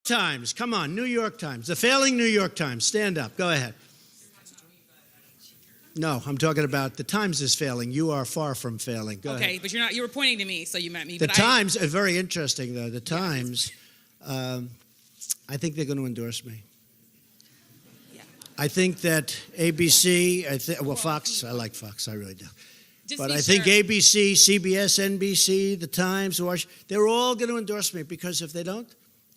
Times, come on, New York Times, the failing New York Times, stand up, go ahead. No, I'm talking about the Times is failing. You are far from failing. Go ahead. Okay, but you were pointing to me, so you meant me. The Times are very interesting, though. The Times, I think they're going to endorse me. Yeah. I think that ABC, Fox, I like Fox, I really do. But I think sure. ABC, CBS, NBC, the Times, they're all going to endorse me because if they don't,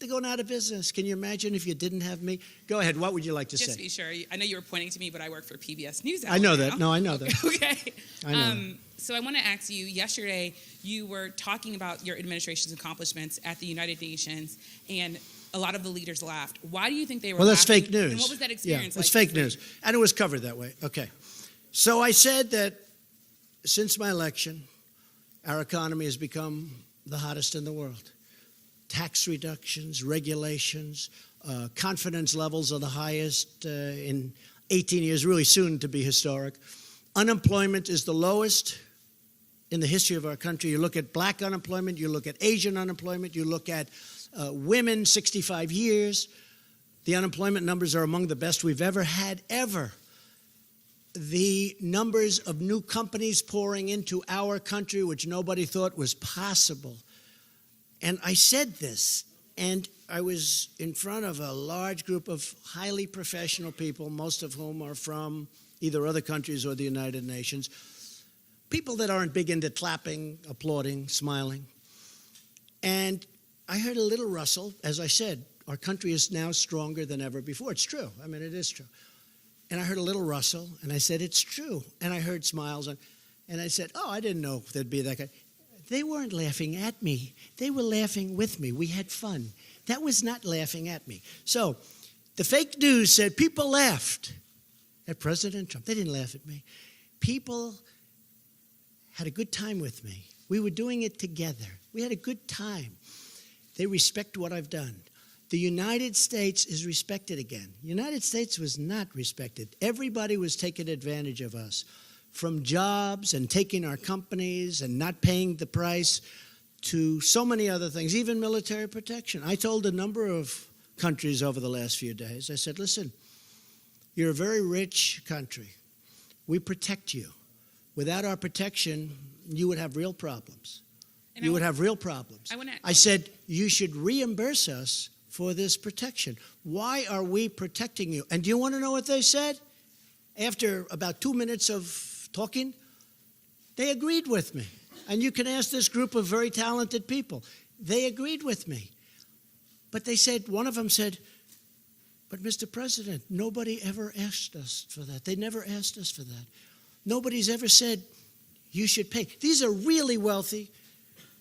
they're going out of business. Can you imagine if you didn't have me? Go ahead. What would you like to say? Just to be sure. I know you were pointing to me, but I work for PBS News. I know that. No, I know that. Okay. I know. So I want to ask you, yesterday you were talking about your administration's accomplishments at the United Nations, and a lot of the leaders laughed. Why do you think they were Well, that's laughing? fake news. And what was that experience like? It's fake news. And it was covered that way. Okay. So I said that since my election, our economy has become the hottest in the world. Tax reductions, regulations, confidence levels are the highest in 18 years, really soon to be historic. Unemployment is the lowest in the history of our country. You look at black unemployment, you look at Asian unemployment, you look at women 65 years. The unemployment numbers are among the best we've ever had, ever. The numbers of new companies pouring into our country, which nobody thought was possible. And I said this, and I was in front of a large group of highly professional people, most of whom are from either other countries or the United Nations, people that aren't big into clapping, applauding, smiling. And I heard a little rustle. As I said, our country is now stronger than ever before. It's true. I mean, it is true. And I heard a little rustle, and I said, it's true. And I heard smiles, and I said, oh, I didn't know there'd be that guy. They weren't laughing at me. They were laughing with me. We had fun. That was not laughing at me. So the fake news said people laughed at President Trump. They didn't laugh at me. People had a good time with me. We were doing it together. We had a good time. They respect what I've done. The United States is respected again. The United States was not respected. Everybody was taking advantage of us. From jobs and taking our companies and not paying the price to so many other things, even military protection. I told a number of countries over the last few days, I said, listen, you're a very rich country. We protect you. Without our protection, you would have real problems. You would have real problems. I said, you should reimburse us for this protection. Why are we protecting you? And do you want to know what they said? After about 2 minutes of talking, they agreed with me. And you can ask this group of very talented people. They agreed with me. But they said, one of them said, but Mr. President, nobody ever asked us for that. They never asked us for that. Nobody's ever said, you should pay. These are really wealthy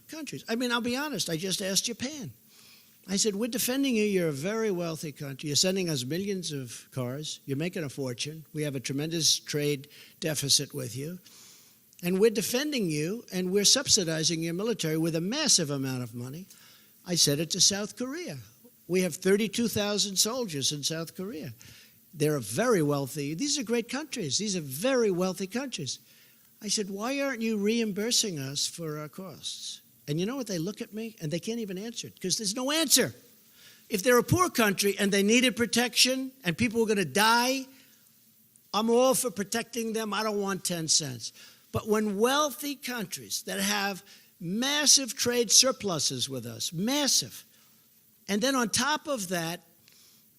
countries. I mean, I'll be honest, I just asked Japan. I said, we're defending you. You're a very wealthy country. You're sending us millions of cars. You're making a fortune. We have a tremendous trade deficit with you. And we're defending you, and we're subsidizing your military with a massive amount of money. I said it to South Korea. We have 32,000 soldiers in South Korea. They're very wealthy. These are great countries. These are very wealthy countries. I said, why aren't you reimbursing us for our costs? And you know what? They look at me, and they can't even answer it, because there's no answer. If they're a poor country and they needed protection and people were going to die, I'm all for protecting them. I don't want 10 cents. But when wealthy countries that have massive trade surpluses with us, massive, and then on top of that,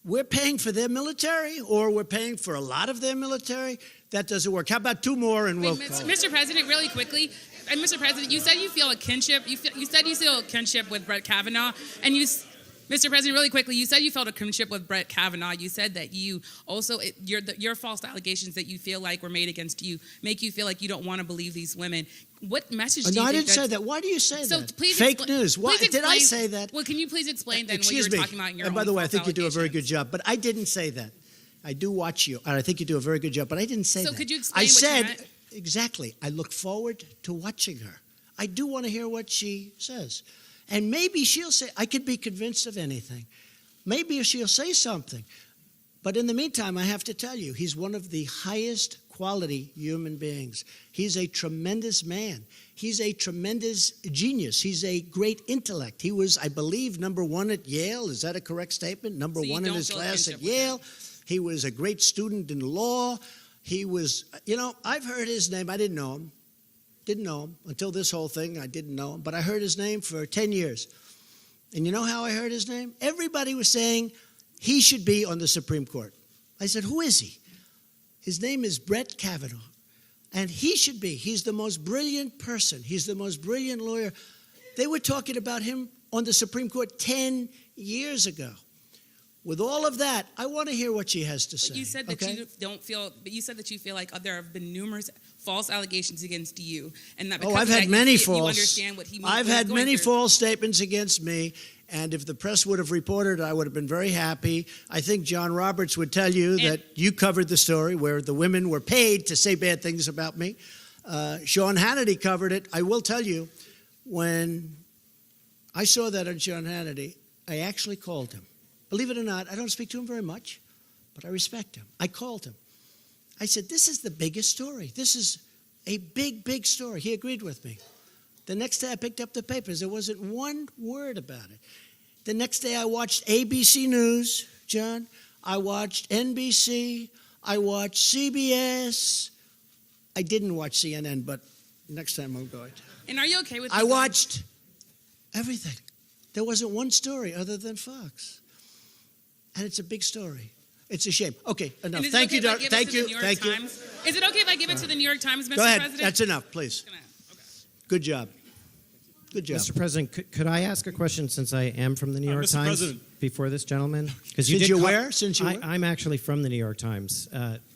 we're paying for their military, or we're paying for a lot of their military, that doesn't work. How about two more and we'll call it. Mr. President, really quickly, and Mr. President, you said you feel a kinship. You said you feel a kinship with Brett Kavanaugh, and Mr. President, really quickly, you said you felt a kinship with Brett Kavanaugh. You said that you also, your false allegations that you feel like were made against you make you feel like you don't want to believe these women. What message do you think? No, I didn't say that. Why do you say that? Please Fake news. Why did I say that? Well, can you please explain then what you were talking about in your And by the way, I think you do a very allegations? good job, but I didn't say that. I do watch you, and I think you do a very good job, but I didn't say that. So could you explain I what you said, meant? exactly, I look forward to watching her. I do want to hear what she says. And maybe she'll say, I could be convinced of anything. Maybe she'll say something. But in the meantime, I have to tell you, he's one of the highest quality human beings. He's a tremendous man. He's a tremendous genius. He's a great intellect. He was, I believe, number one at Yale. Is that a correct statement? Number one in his class at Yale. He was a great student in law. He was, I've heard his name. I didn't know him. Didn't know him until this whole thing. I didn't know him. But I heard his name for 10 years. And you know how I heard his name? Everybody was saying he should be on the Supreme Court. I said, who is he? His name is Brett Kavanaugh. And he should be. He's the most brilliant person. He's the most brilliant lawyer. They were talking about him on the Supreme Court 10 years ago. With all of that, I want to hear what she has to say. But you said that you don't feel, but you said that you feel like there have been numerous false allegations against you, and that because I've had many false. You understand what he means. I've had many false statements against me, and if the press would have reported, I would have been very happy. I think John Roberts would tell you that you covered the story where the women were paid to say bad things about me. Sean Hannity covered it. I will tell you, when I saw that on Sean Hannity, I actually called him. Believe it or not, I don't speak to him very much, but I respect him. I called him. I said, this is the biggest story. This is a big, big story. He agreed with me. The next day I picked up the papers. There wasn't one word about it. The next day I watched ABC News, John. I watched NBC. I watched CBS. I didn't watch CNN, but next time I'm going to. And are you okay with I watched everything. There wasn't one story other than Fox. And it's a big story. It's a shame. Okay, enough. Thank you, Doc. Thank you. Thank you. Is it okay if I give it to the New York Times, Mr. Go ahead. President? That's enough, please. Okay. Good job. Good job. Mr. President, could I ask a question since I am from the New York Mr. Times President. before this gentleman? Since you're where? Since you're I'm actually from the New York Times.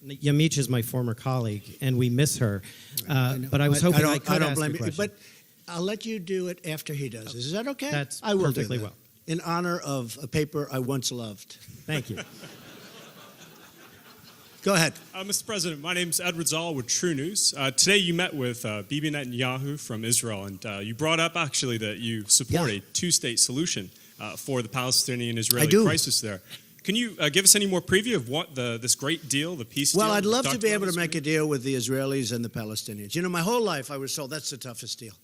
Yamiche is my former colleague, and we miss her. But I was hoping I could ask a question. But I'll let you do it after he does. Is that okay? That's I will perfectly do that. well. In honor of a paper I once loved. Thank you. Go ahead. Mr. President, my name is Edward Zoll with True News. Today you met with Bibi Netanyahu from Israel, and you brought up actually that you support a two-state solution for the Palestinian-Israeli crisis there. Can you give us any more preview of what this great deal, the peace deal? Well, I'd love to be able to make a deal with the Israelis and the Palestinians. You know, my whole life I was told that's the toughest deal.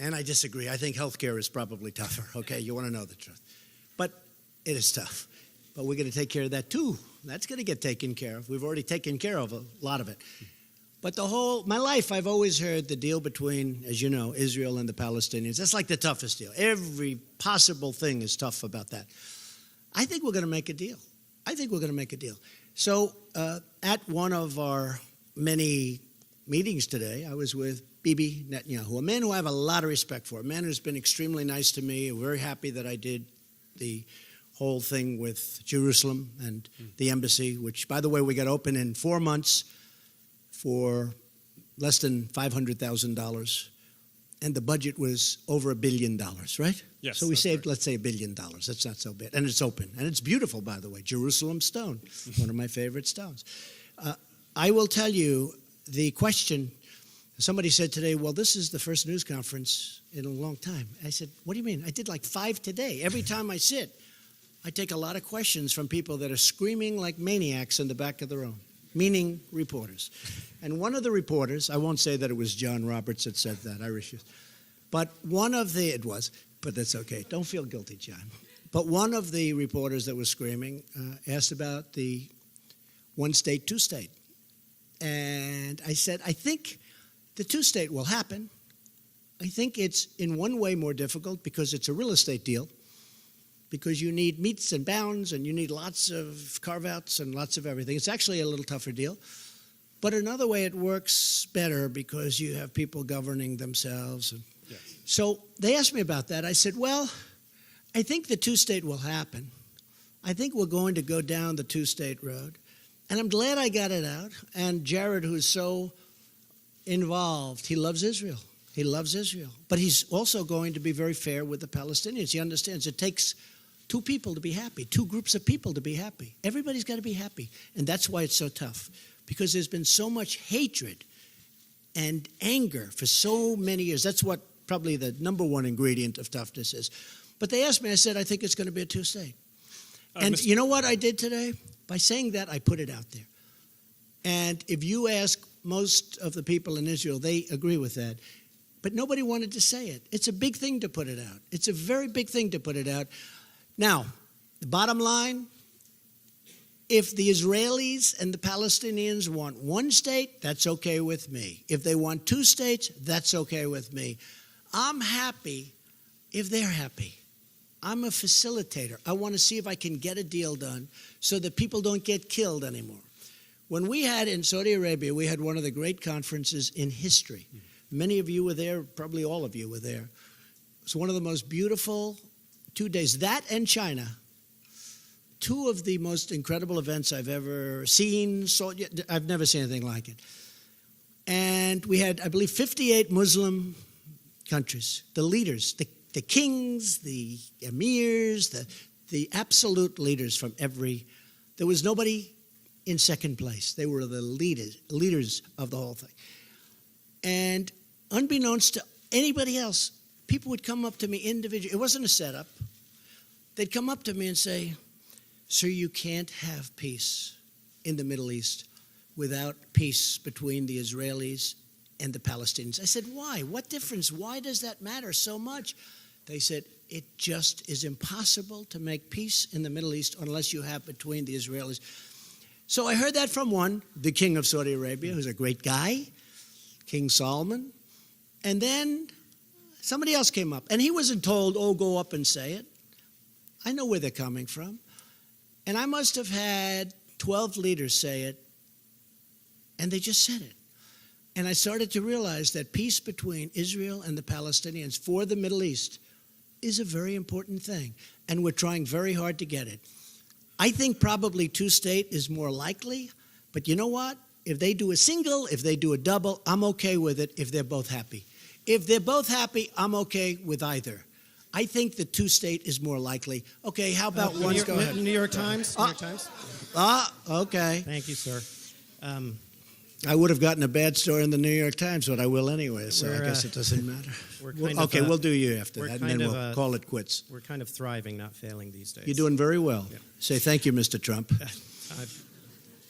And I disagree. I think healthcare is probably tougher, okay? You want to know the truth. But it is tough. But we're going to take care of that too. That's going to get taken care of. We've already taken care of a lot of it. But my life, I've always heard the deal between, as you know, Israel and the Palestinians. That's like the toughest deal. Every possible thing is tough about that. I think we're going to make a deal. So at one of our many meetings today, I was with Bibi Netanyahu, a man who I have a lot of respect for, a man who's been extremely nice to me. I'm very happy that I did the whole thing with Jerusalem and the embassy, which, by the way, we got open in 4 months for less than $500,000. And the budget was over $1 billion, right? Yes. So we saved, let's say, $1 billion. That's not so bad. And it's open. And it's beautiful, by the way. Jerusalem stone, one of my favorite stones. I will tell you the question. Somebody said today, well, this is the first news conference in a long time. I said, what do you mean? I did like 5 today. Every time I sit, I take a lot of questions from people that are screaming like maniacs in the back of the room, meaning reporters. And one of the reporters, I won't say that it was John Roberts that said that, I refuse. But it was, but that's okay. Don't feel guilty, John. But one of the reporters that was screaming asked about the one state, two state. And I said, I think the two-state will happen. I think it's in one way more difficult because it's a real estate deal, because you need meets and bounds and you need lots of carve-outs and lots of everything. It's actually a little tougher deal. But another way it works better because you have people governing themselves. And yes. So they asked me about that. I said, well, I think the two-state will happen. I think we're going to go down the two-state road. And I'm glad I got it out. And Jared, who's so involved, he loves Israel. He loves Israel. But he's also going to be very fair with the Palestinians. He understands it takes two people to be happy, two groups of people to be happy. Everybody's got to be happy. And that's why it's so tough, because there's been so much hatred and anger for so many years. That's what probably the number one ingredient of toughness is. But they asked me, I said, I think it's going to be a two-state. And you know what I did today? By saying that, I put it out there. And if you ask most of the people in Israel, they agree with that. But nobody wanted to say it. It's a big thing to put it out. It's a very big thing to put it out. Now, the bottom line, if the Israelis and the Palestinians want one state, that's okay with me. If they want two states, that's okay with me. I'm happy if they're happy. I'm a facilitator. I want to see if I can get a deal done so that people don't get killed anymore. When we had in Saudi Arabia, we had one of the great conferences in history. Many of you were there, probably all of you were there. It was one of the most beautiful 2 days. That and China. Two of the most incredible events I've ever seen. I've never seen anything like it. And we had, I believe, 58 Muslim countries, the leaders, the kings, the emirs, the absolute leaders from every. There was nobody in second place. They were the leaders of the whole thing. And unbeknownst to anybody else, people would come up to me individually. It wasn't a setup. They'd come up to me and say, "Sir, you can't have peace in the Middle East without peace between the Israelis and the Palestinians." I said, "Why? What difference? Why does that matter so much?" They said, "It just is impossible to make peace in the Middle East unless you have between the Israelis." So I heard that from one, the king of Saudi Arabia, who's a great guy, King Solomon. And then somebody else came up. And he wasn't told, "Oh, go up and say it." I know where they're coming from. And I must have had 12 leaders say it, and they just said it. And I started to realize that peace between Israel and the Palestinians for the Middle East is a very important thing, and we're trying very hard to get it. I think probably two-state is more likely, but you know what? If they do a single, if they do a double, I'm okay with it if they're both happy. If they're both happy, I'm okay with either. I think the two-state is more likely. Okay, how about one? Go ahead. New York Times? New York Times? Okay. Thank you, sir. I would have gotten a bad story in the New York Times, but I will anyway, so I guess it doesn't matter. We'll do you after that, and then we'll call it quits. We're kind of thriving, not failing these days. You're doing very well. Yeah. Say thank you, Mr. Trump. I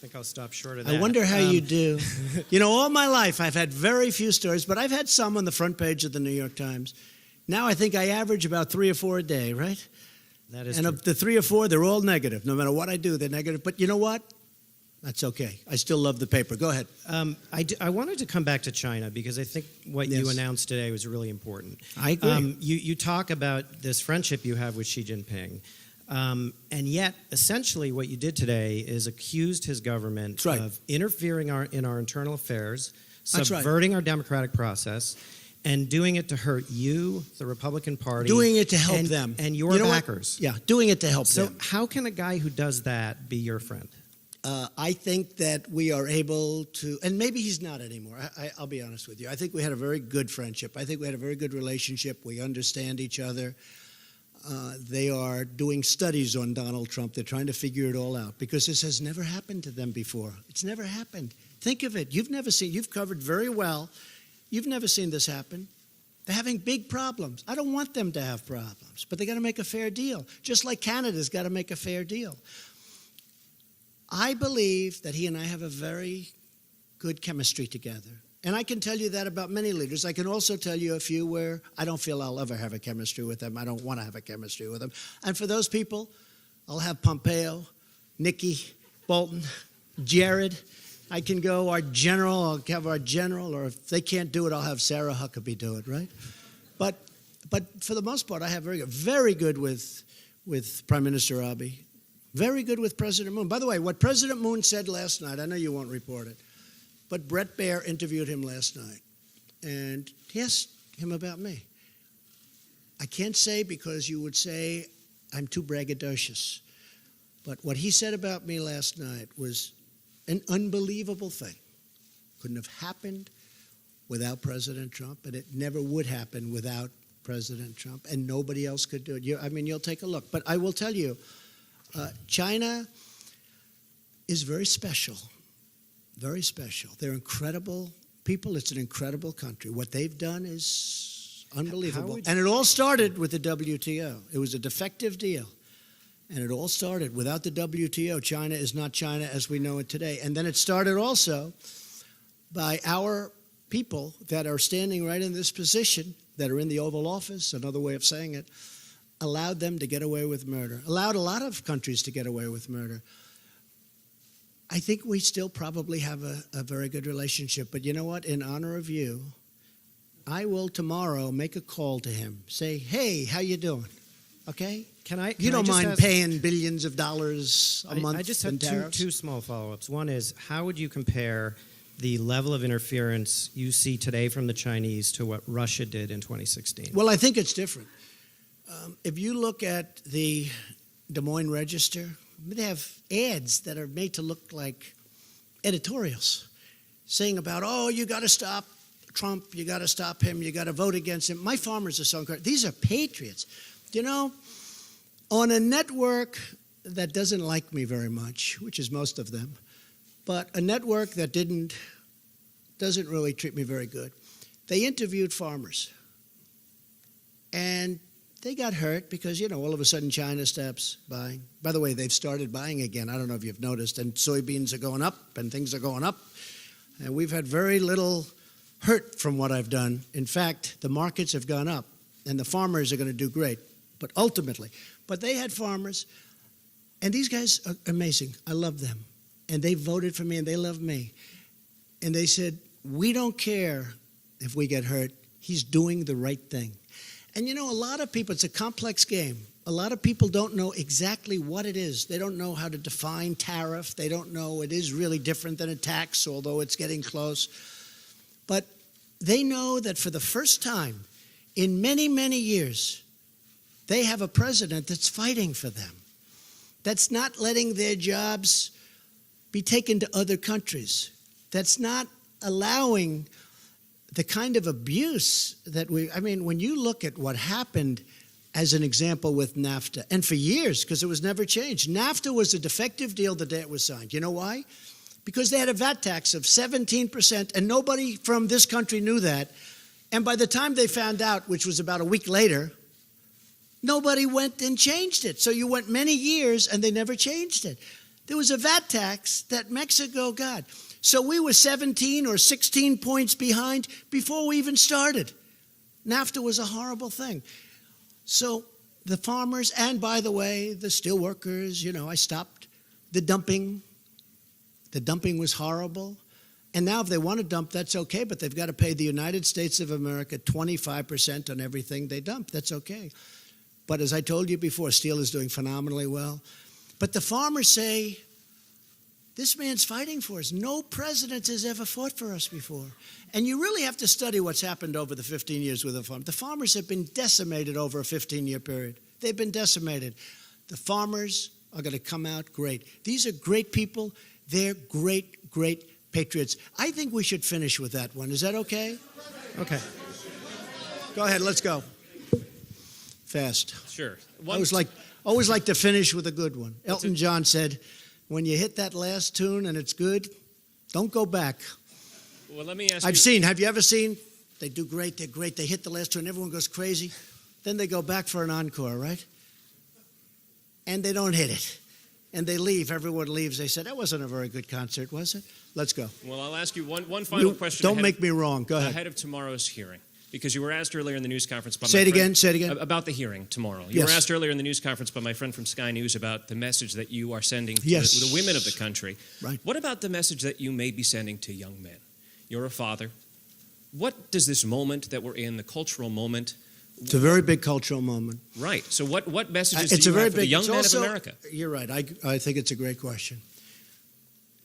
think I'll stop short of that. I wonder how you do. You know, all my life I've had very few stories, but I've had some on the front page of the New York Times. Now I think I average about 3 or 4 a day, right? That is and true. of the 3 or 4, they're all negative. No matter what I do, they're negative. But you know what? That's okay. I still love the paper. Go ahead. I wanted to come back to China because I think what you announced today was really important. I agree. You talk about this friendship you have with Xi Jinping. And yet, essentially, what you did today is accused his government of interfering in our internal affairs, subverting our democratic process, and doing it to hurt you, the Republican Party. Doing it to help them. And your backers. Yeah, doing it to help them. So how can a guy who does that be your friend? I think that we are able to, and maybe he's not anymore. I'll be honest with you. I think we had a very good friendship. I think we had a very good relationship. We understand each other. They are doing studies on Donald Trump. They're trying to figure it all out because this has never happened to them before. It's never happened. Think of it. You've covered very well. You've never seen this happen. They're having big problems. I don't want them to have problems, but they got to make a fair deal, just like Canada's got to make a fair deal. I believe that he and I have a very good chemistry together. And I can tell you that about many leaders. I can also tell you a few where I don't feel I'll ever have a chemistry with them. I don't want to have a chemistry with them. And for those people, I'll have Pompeo, Nikki, Bolton, Jared. I can go our general, I'll have our general, or if they can't do it, I'll have Sarah Huckabee do it, right? But for the most part, I have very good with Prime Minister Abiy, very good with President Moon. By the way, what President Moon said last night, I know you won't report it, but Brett Baer interviewed him last night, and he asked him about me. I can't say because you would say I'm too braggadocious, but what he said about me last night was an unbelievable thing. Couldn't have happened without President Trump, and it never would happen without President Trump, and nobody else could do it. You'll take a look. But I will tell you, China is very special, very special. They're incredible people. It's an incredible country. What they've done is unbelievable. And it all started with the WTO. It was a defective deal. And it all started without the WTO. China is not China as we know it today. And then it started also by our people that are standing right in this position, that are in the Oval Office, another way of saying it, allowed them to get away with murder, allowed a lot of countries to get away with murder. I think we still probably have a very good relationship. But you know what? In honor of you, I will tomorrow make a call to him. Say, hey, how you doing? Okay? You don't mind paying billions of dollars a month? I just in have tariffs? two small follow-ups. One is, how would you compare the level of interference you see today from the Chinese to what Russia did in 2016? Well, I think it's different. If you look at the Des Moines Register, they have ads that are made to look like editorials saying about, oh, you got to stop Trump, you got to stop him, you got to vote against him. My farmers are so incredible. These are patriots. You know, on a network that doesn't like me very much, which is most of them, but a network that doesn't really treat me very good, they interviewed farmers. And they got hurt because, you know, all of a sudden China stops buying. By the way, they've started buying again. I don't know if you've noticed. And soybeans are going up and things are going up. And we've had very little hurt from what I've done. In fact, the markets have gone up and the farmers are going to do great. But ultimately, they had farmers. And these guys are amazing. I love them. And they voted for me and they love me. And they said, we don't care if we get hurt. He's doing the right thing. And you know, a lot of people, it's a complex game. A lot of people don't know exactly what it is. They don't know how to define tariff. They don't know it is really different than a tax, although it's getting close. But they know that for the first time in many, many years, they have a president that's fighting for them, that's not letting their jobs be taken to other countries, that's not allowing the kind of abuse that when you look at what happened as an example with NAFTA, and for years, because it was never changed. NAFTA was a defective deal the day it was signed. You know why? Because they had a VAT tax of 17%, and nobody from this country knew that. And by the time they found out, which was about a week later, nobody went and changed it. So you went many years, and they never changed it. There was a VAT tax that Mexico got. So we were 17 or 16 points behind before we even started. NAFTA was a horrible thing. So the farmers, and by the way, the steel workers, you know, I stopped the dumping. The dumping was horrible. And now if they want to dump, that's okay, but they've got to pay the United States of America 25% on everything they dump. That's okay. But as I told you before, steel is doing phenomenally well. But the farmers say, this man's fighting for us. No president has ever fought for us before. And you really have to study what's happened over the 15 years with the farm. The farmers have been decimated over a 15-year period. They've been decimated. The farmers are going to come out great. These are great people. They're great, great patriots. I think we should finish with that one. Is that okay? Okay. Go ahead. Let's go. Fast. Sure. Always like to finish with a good one. Elton John said, when you hit that last tune and it's good, don't go back. Well, let me ask Have you ever seen? They do great, they're great. They hit the last tune, everyone goes crazy. Then they go back for an encore, right? And they don't hit it. And they leave, everyone leaves. They said, that wasn't a very good concert, was it? Let's go. Well, I'll ask you one final question. Don't make me wrong, go ahead. Ahead of tomorrow's hearing. Because you were asked earlier in the news conference by Say it again. About the hearing tomorrow. You Yes. were asked earlier in the news conference by my friend from Sky News about the message that you are sending to Yes. the women of the country. Right. What about the message that you may be sending to young men? You're a father. What does this moment that we're in, the cultural moment... It's a very big cultural moment. Right. So what messages It's do a you very have for the big, young it's men also- of America? You're right. I think it's a great question.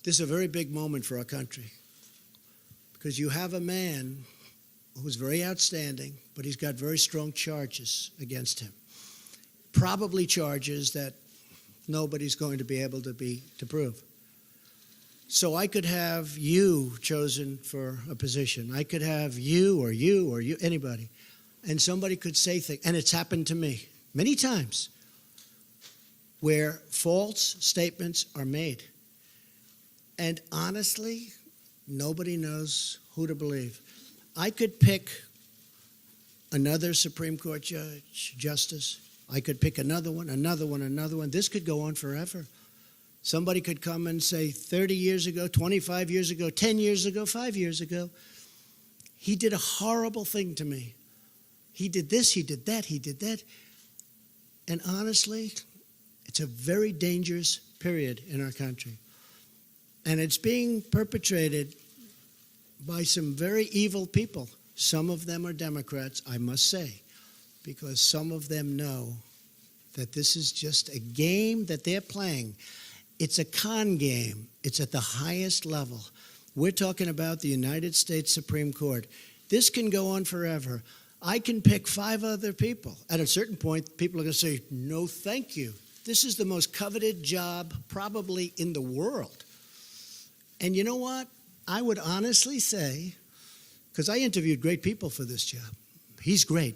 This is a very big moment for our country because you have a man who's very outstanding, but he's got very strong charges against him. Probably charges that nobody's going to be able to prove. So I could have you chosen for a position. I could have you, anybody. And somebody could say things, and it's happened to me many times, where false statements are made. And honestly, nobody knows who to believe. I could pick another Supreme Court justice. I could pick another one, another one, another one. This could go on forever. Somebody could come and say 30 years ago, 25 years ago, 10 years ago, 5 years ago, he did a horrible thing to me. He did this, he did that, he did that. And honestly, it's a very dangerous period in our country. And it's being perpetrated by some very evil people. Some of them are Democrats, I must say, because some of them know that this is just a game that they're playing. It's a con game. It's at the highest level. We're talking about the United States Supreme Court. This can go on forever. I can pick 5 other people. At a certain point, people are going to say, no, thank you. This is the most coveted job probably in the world. And you know what? I would honestly say, because I interviewed great people for this job. He's great.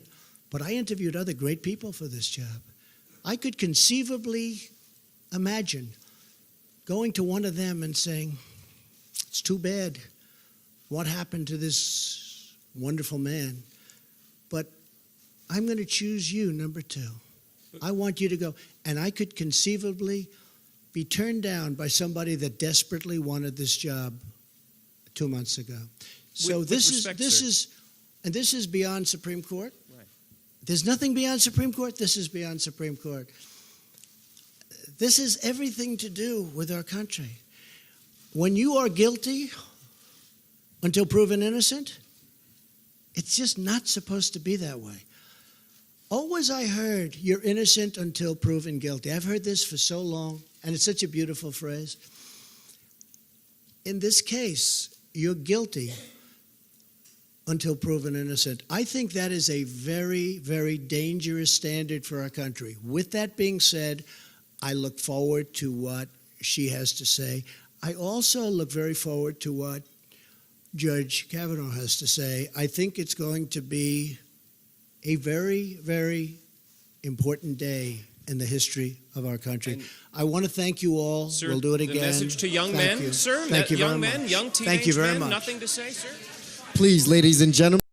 But I interviewed other great people for this job. I could conceivably imagine going to one of them and saying, it's too bad what happened to this wonderful man, but I'm going to choose you, number 2. I want you to go. And I could conceivably be turned down by somebody that desperately wanted this job 2 months ago. So this is beyond Supreme Court. Right. There's nothing beyond Supreme Court. This is beyond Supreme Court. This is everything to do with our country. When you are guilty until proven innocent, it's just not supposed to be that way. Always I heard, you're innocent until proven guilty. I've heard this for so long, and it's such a beautiful phrase. In this case, you're guilty until proven innocent. I think that is a very, very dangerous standard for our country. With that being said, I look forward to what she has to say. I also look very forward to what Judge Kavanaugh has to say. I think it's going to be a very, very important day in the history of our country. And I want to thank you all. Sir, we'll do it again. The message to young Thank men, you. sir. Thank you young very men, much. young teenage Thank you very men. much. Nothing to say, sir. Please, ladies and gentlemen.